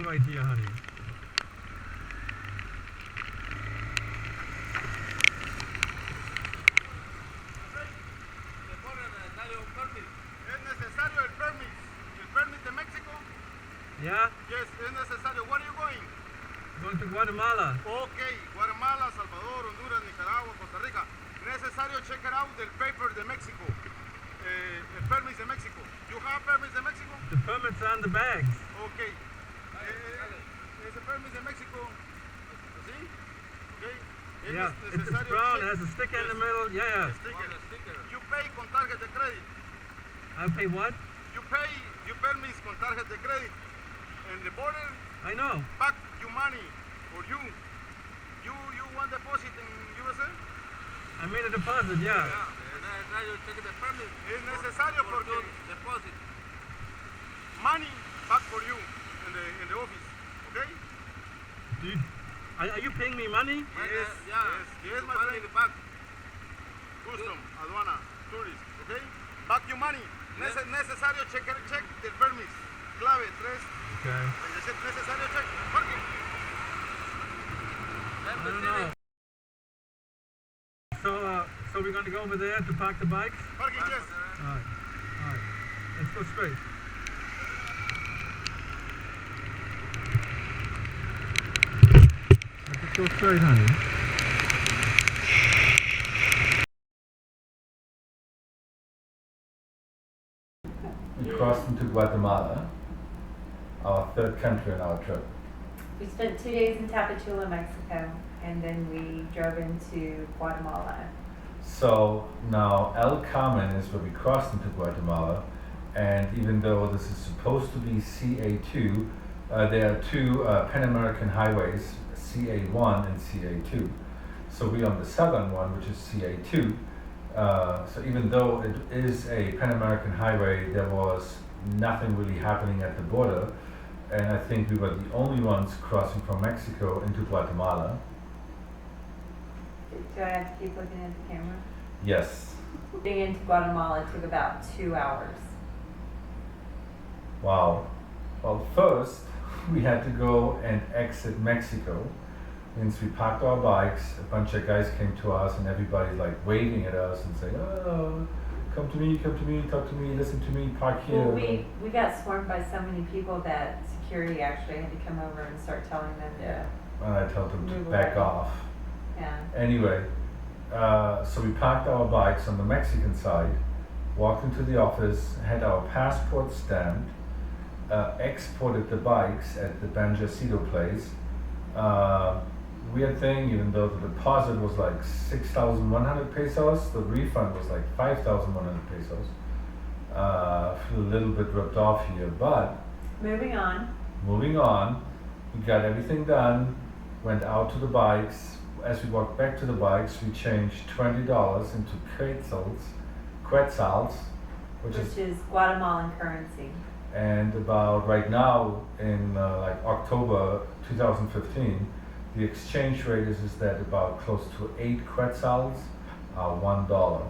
right here, honey. Es necesario el permit. El permit de México? Yeah? Yes, es necesario. Where are you going? Going to Guatemala. Okay, Guatemala, Salvador, Honduras, Nicaragua, Costa Rica. Necesario check it out del paper de México. El permit de México. You have permits de México? The permit's on the bags. Okay. Ese permit de México. ¿Sí? Okay. Yeah, it's brown, it has a sticker in the middle. Yeah. Sticker. You pay con tarjeta de credit. I pay what? You pay your permits con tarjeta de credit. And the border I know. back your money or you want deposit in USA? I made a deposit, yeah. Es necesario porque deposit money back for you in the office, okay? Are you paying me money? Yes, my friend. Back. Custom, aduana, tourist, okay? Back your money. Necesario check the permits. Clave 3. Okay. Necesario check. Parking. I don't know. So we're going to go over there to park the bikes? Parking, yes. All right. Let's go straight. Let's go straight, honey. We crossed into Guatemala, our third country on our trip. We spent 2 days in Tapachula, Mexico, and then we drove into Guatemala. So now El Carmen is where we crossed into Guatemala, and even though this is supposed to be CA2, there are two Pan American highways, CA1 and CA2. So we're on the southern one, which is CA2. So even though it is a Pan American highway, there was nothing really happening at the border, and I think we were the only ones crossing from Mexico into Guatemala. Do I have to keep looking at the camera? Yes. Getting into Guatemala took about 2 hours. Wow. Well, first we had to go and exit Mexico. Means we parked our bikes, a bunch of guys came to us, and everybody's like waving at us and saying, "Oh, come to me, talk to me, listen to me, park here." Well, we got swarmed by so many people that security actually had to come over and start telling them to. And I told them to Move back away. off. Yeah. Anyway, so we parked our bikes on the Mexican side, walked into the office, had our passports stamped, exported the bikes at the Banjacito place. Weird thing, even though the deposit was like 6,100 pesos, the refund was like 5,100 pesos. Feel a little bit ripped off here, but Moving on. we got everything done, went out to the bikes. As we walked back to the bikes, we changed $20 into quetzals, which is Guatemalan currency. and about right now in like October 2015, the exchange rate is that about close to 8 quetzals are $1.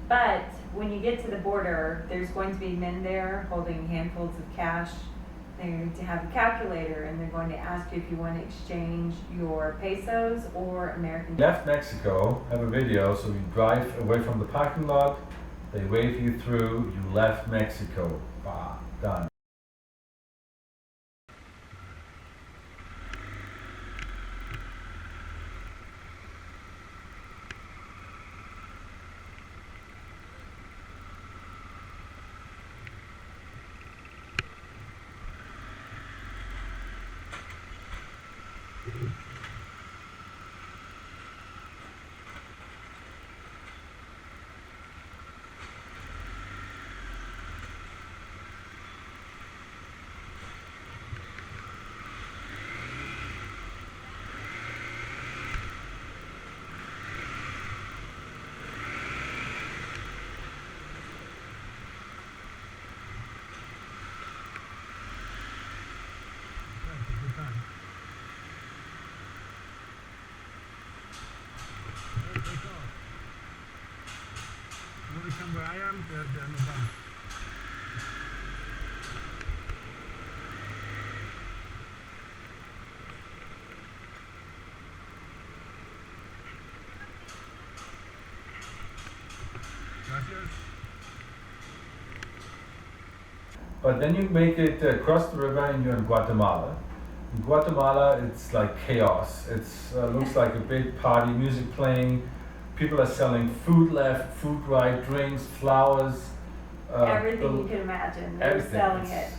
But when you get to the border, there's going to be men there holding handfuls of cash. They're going to have a calculator, and they're going to ask you if you want to exchange your pesos or American. Left Mexico, have a video, so you drive away from the parking lot, they wave you through, you left Mexico, done. When we come where I am, they're no bumps. But then you make it across the river and you're in Guatemala. In Guatemala, it's like chaos. It's looks like a big party, music playing. People are selling food left, food right, drinks, flowers. Everything you can imagine, they were Everything. selling it.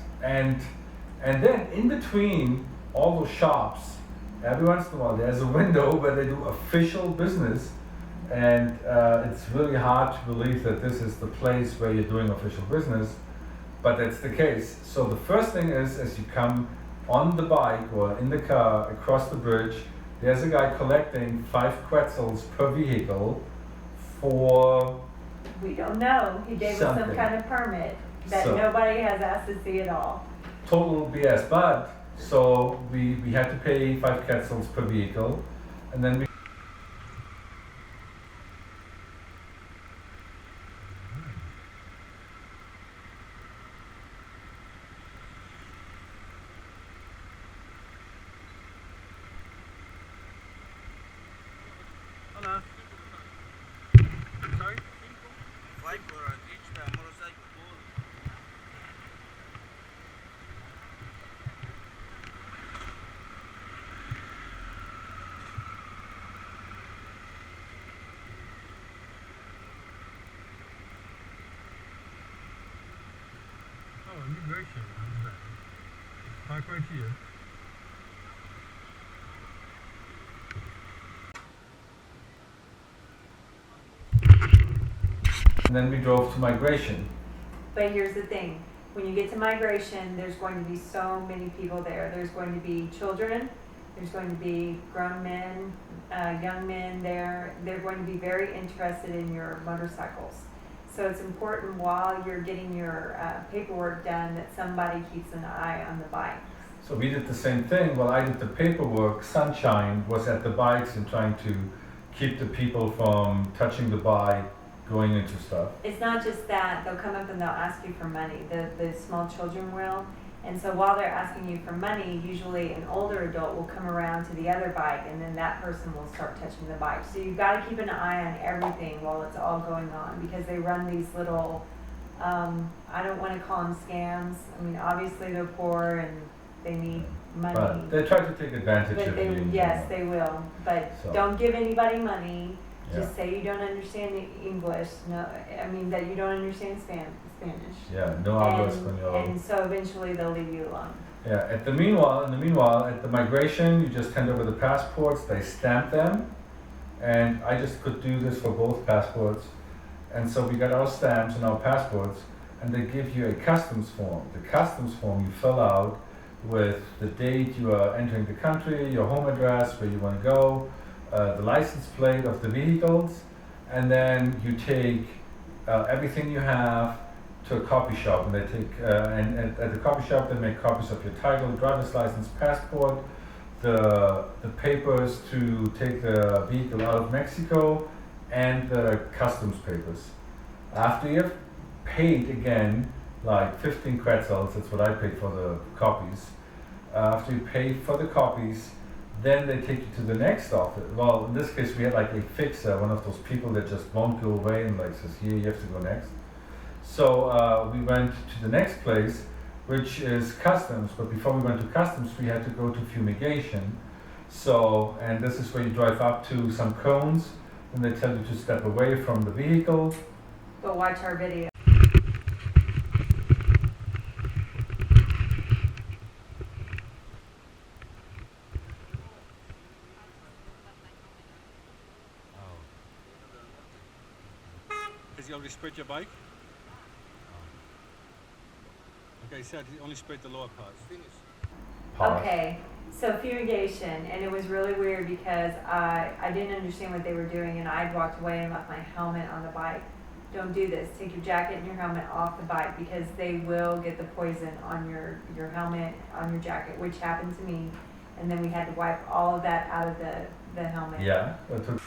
And then in between all those shops, every once in a while there's a window where they do official business, and it's really hard to believe that this is the place where you're doing official business, but that's the case. So the first thing is, as you come on the bike or in the car across the bridge, there's a guy collecting 5 quetzals per vehicle for We don't know, he gave us some Something. kind of permit that So- nobody has asked to see at all. total BS. But so we had to pay 5 quetzals per vehicle, and then we Hola. Sorry? 5 for each motorcycle. Oh, immigration. How's that? Park right here. and then we drove to migration. But here's the thing, when you get to migration, there's going to be so many people there. There's going to be children, there's going to be grown men, young men there. They're going to be very interested in your motorcycles. So it's important while you're getting your paperwork done that somebody keeps an eye on the bike. So we did the same thing. While I did the paperwork, Sunshine was at the bikes and trying to keep the people from touching the bike, going into stuff. It's not just that, they'll come up and they'll ask you for money, the small children will. And so while they're asking you for money, usually an older adult will come around to the other bike and then that person will start touching the bike. So you've got to keep an eye on everything while it's all going on, because they run these little, I don't want to call them scams. I mean, obviously they're poor and they need money. But they try to take advantage But of they, you. yes, they will, but So- don't give anybody money. Yeah. Just say you don't understand English, no, I mean that you don't understand Spanish. Yeah, no hablo español. And so eventually they'll leave you alone. Yeah, in the meanwhile, at the migration, you just hand over the passports, they stamp them, and I just could do this for both passports. And so we got our stamps and our passports, and they give you a customs form. The customs form you fill out with the date you are entering the country, your home address, where you want to go, the license plate of the vehicles, and then you take everything you have to a copy shop, and they take and at the copy shop they make copies of your title, driver's license, passport, the papers to take the vehicle out of Mexico, and the customs papers. After you've paid again like 15 quetzals, that's what I paid for the copies. After you pay for the copies, then they take you to the next office. Well, in this case, we had like a fixer, one of those people that just won't go away and like says, here, you have to go next. So we went to the next place, which is customs. But before we went to customs, we had to go to fumigation. So, and this is where you drive up to some cones, and they tell you to step away from the vehicle. Go watch our video. Has he already sprayed your bike? Okay, he said he only sprayed the lower part. Polish. Okay, so fumigation, and it was really weird because I didn't understand what they were doing, and I'd walked away and left my helmet on the bike. Don't do this. Take your jacket and your helmet off the bike, because they will get the poison on your helmet, on your jacket, which happened to me. And then we had to wipe all of that out of the helmet. Yeah, that took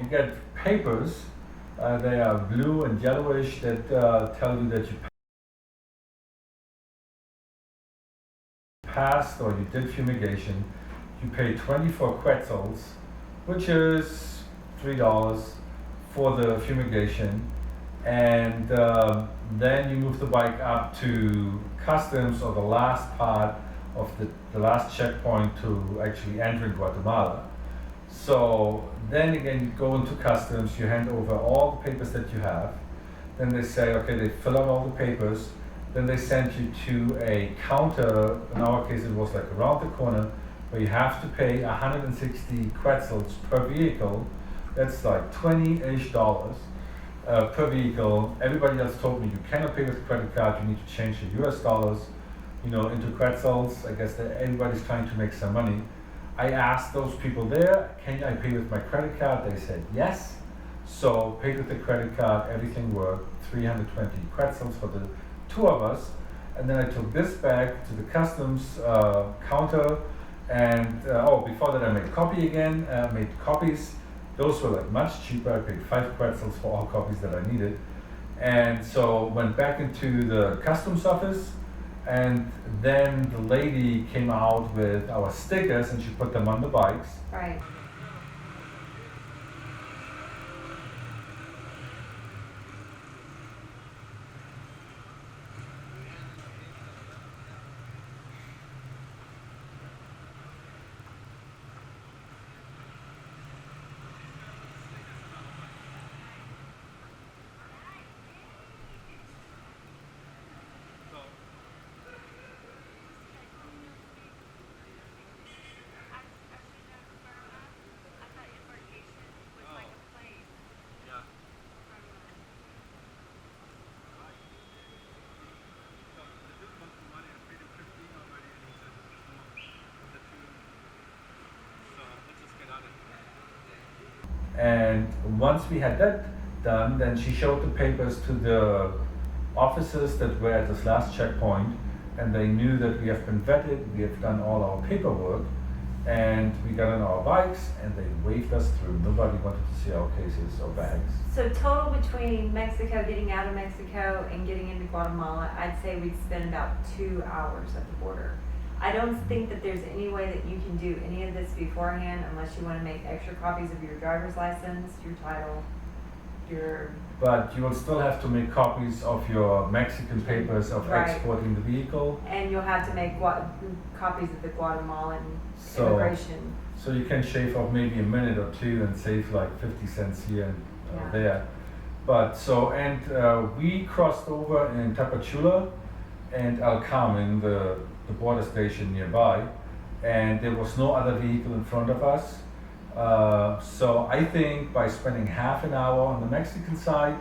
you get papers. They are blue and yellowish that tell you that you passed or you did fumigation. You pay 24 quetzals, which is $3 for the fumigation, and then you move the bike up to customs or the last part of the last checkpoint to actually enter Guatemala. So then again, you go into customs, you hand over all the papers that you have. Then they say, okay, they fill out all the papers. Then they send you to a counter. In our case, it was like around the corner, where you have to pay 160 quetzals per vehicle. That's like $20-ish per vehicle. Everybody else told me you cannot pay with credit card. You need to change the US dollars, into quetzals. I guess that everybody's trying to make some money. I asked those people there, can I pay with my credit card? They said yes. So paid with the credit card, everything worked. 320 quetzals for the two of us. And then I took this back to the customs counter. And before that I made made copies. Those were like much cheaper. I paid 5 quetzals for all copies that I needed. And so went back into the customs office, and then the lady came out with our stickers and she put them on the bikes. Right. And once we had that done, then she showed the papers to the officers that were at this last checkpoint, and they knew that we have been vetted, we have done all our paperwork, and we got on our bikes, and they waved us through. Nobody wanted to see our cases or bags. So total between Mexico, getting out of Mexico and getting into Guatemala, I'd say we'd spend about 2 hours at the border. I don't think that there's any way that you can do any of this beforehand unless you want to make extra copies of your driver's license, your title, your... But you will still have to make copies of your Mexican papers of Right. exporting the vehicle. And you'll have to make copies of the Guatemalan So- immigration. So you can shave off maybe a minute or two and save like 50 cents here and Yeah. there. But we crossed over in Tapachula and El Carmen, the border station nearby, and there was no other vehicle in front of us. So I think by spending half an hour on the Mexican side,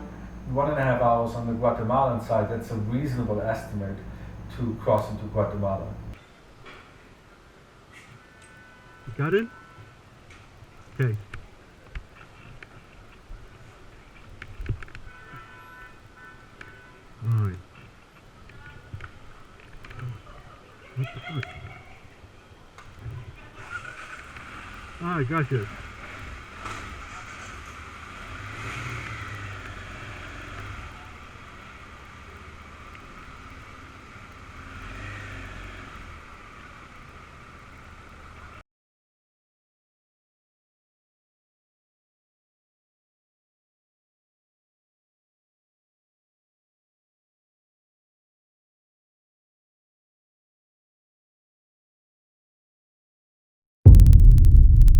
1.5 hours on the Guatemalan side, that's a reasonable estimate to cross into Guatemala. You got it? Okay. All right. What the fuck? All right, gotcha.